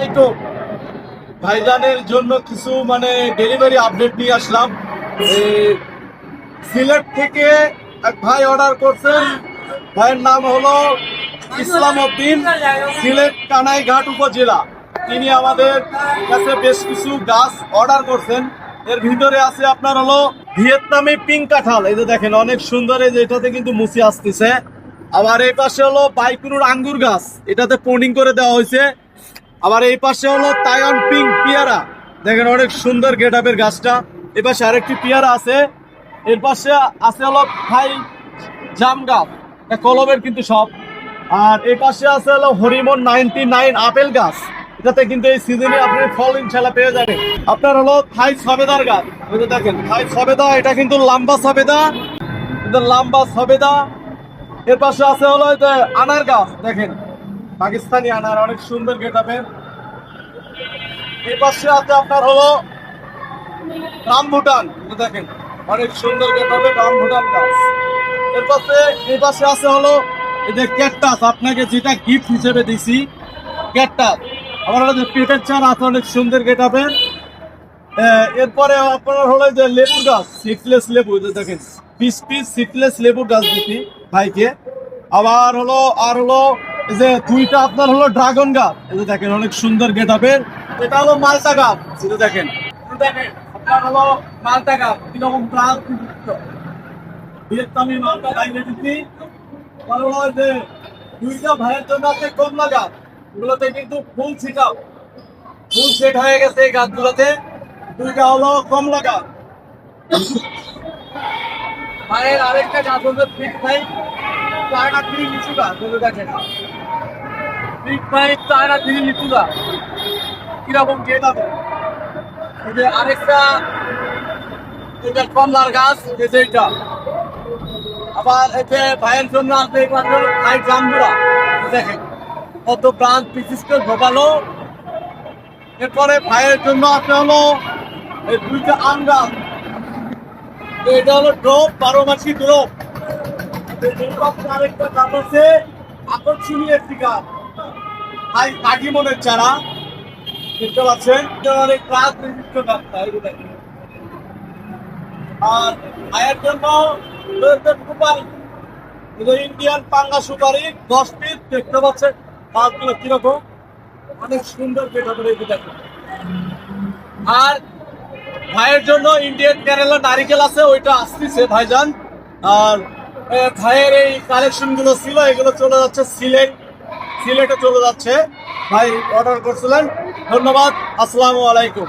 এই তো ভাইজানের জন্য কিছু ডেলিভারি আপডেট নিয়ে আসলাম। সিলেট থেকে এক ভাই অর্ডার করছেন। ভাইয়ের নাম হলো ইসলাম উদ্দিন, সিলেট কানাইঘাট উপজেলা। তিনি আমাদের কাছে বেশ কিছু গাছ অর্ডার করছেন। এর ভিতরে আছে আপনার হলো ভিয়েতনামি পিঙ্ক কাঁঠাল। এই যে দেখেন অনেক সুন্দর, এই যে এটাতে কিন্তু মুচি আসতেছে। আবার এই পাশে হলো বাইকুনুর আঙ্গুর গাছ, এটাতে পোনিং করে দেওয়া হয়েছে। আবার এই পাশে হলো তাইওয়ান পিঙ্ক পেয়ারা, দেখেন অনেক সুন্দর গেট আপের গাছটা। এই পাশে আরেকটি পেয়ারা আছে। এর পাশে আছে হলো থাই জাম গাছ, কলমের কিন্তু সব। আর এই পাশে আছে হলো হরিমন 99 আপেল গাছ, এটাতে কিন্তু এই সিজনে আপনি ফল ইনশাল্লাহ পেয়ে যাবেন। আপনার হলো থাই সবেদার গাছ, ওই যে দেখেন থাই সবেদা, এটা কিন্তু লম্বা সবেদা, এটা লম্বা সবেদা। এর পাশে আছে হলো এই যে আনার গাছ, দেখেন পাকিস্তানি আনার, অনেক সুন্দর গেট আপের। এই পাশে আছে আপনার হলো রামভুটান, দেখেন অনেক সুন্দর গেট আপের রামভুটান গাছ। এর পাশে এই পাশে আছে হলো এই যে ক্যাকটাস, আপনাকে যেটা গিফট হিসেবে দিছি ক্যাকটাস। আবার হলো যে পেটের চার আছে, অনেক সুন্দর গেট আপের। এরপরে আপনার হলো যে লেবুর গাছ, সিডলেস লেবু, দেখেন পিস পিস সিডলেস লেবুর গাছ দিচ্ছি ভাইকে। আবার হলো এই যে দুইটা আপনার হলো ড্রাগন গাছ, এই যে দেখেন অনেক সুন্দর গেট আপের। এটা হলো মালটা গাছ, এটা দেখেন আপনার হলো মালটা গাছ, কিরকম ভিয়েতনামি মালটা গাইলে দিচ্ছি। হলো যে দুইটা ভাইয়ের জন্য আছে কমলা গাছ, এগুলোতে কিন্তু ফুল ছিটাও, ফুল সেট হয়ে গেছে এই গাছগুলোতে। দুইটা হলো কমলা গাছ। ভাইয়ের আরেকটা গাছ হচ্ছে পিক ফাইভ চায়না গ্রিন লিচু গাছ, দেখেন পিক ফাইভ চায়না গ্রিন লিচু গাছ কিরকম গেট আছে। এই যে আরেকটা এটা কমলার গাছ, এই যে এটা। আবার এতে ভাইয়ের জন্য আছে ভাই জাম্বুরা, দেখেন কত ব্রাঞ্চ বিশিষ্ট ঢোকালো। এরপরে ভাইয়ের জন্য আছে হলো এই দুইটা আম গাছ, এটা হলো ড্রপ, 12 মাসি ড্রপ। আরেকটা গাছ আছে আকর্ষণীয় একটি গাছ, ভাই কাকিমনের চারা, দেখতে পাচ্ছেন অনেক প্রাণ নির্দিষ্ট গাছ। আর ভাইয়ের জন্য সুপারি, ইন্ডিয়ান পাঙ্গা সুপারি 10 পিস, দেখতে পাচ্ছেন গাছগুলো কিরকম অনেক সুন্দর দেখেন। আর ভাইয়ের জন্য ইন্ডিয়ান কেরালা নারিকেল আছে, ওইটা আসতেছে ভাইজান। আর ভাইয়ের এই কালেকশন গুলো ছিল, এগুলো চলে যাচ্ছে সিলেটে চলে যাচ্ছে। ভাই অর্ডার করছিলেন, ধন্যবাদ, আসসালামু আলাইকুম।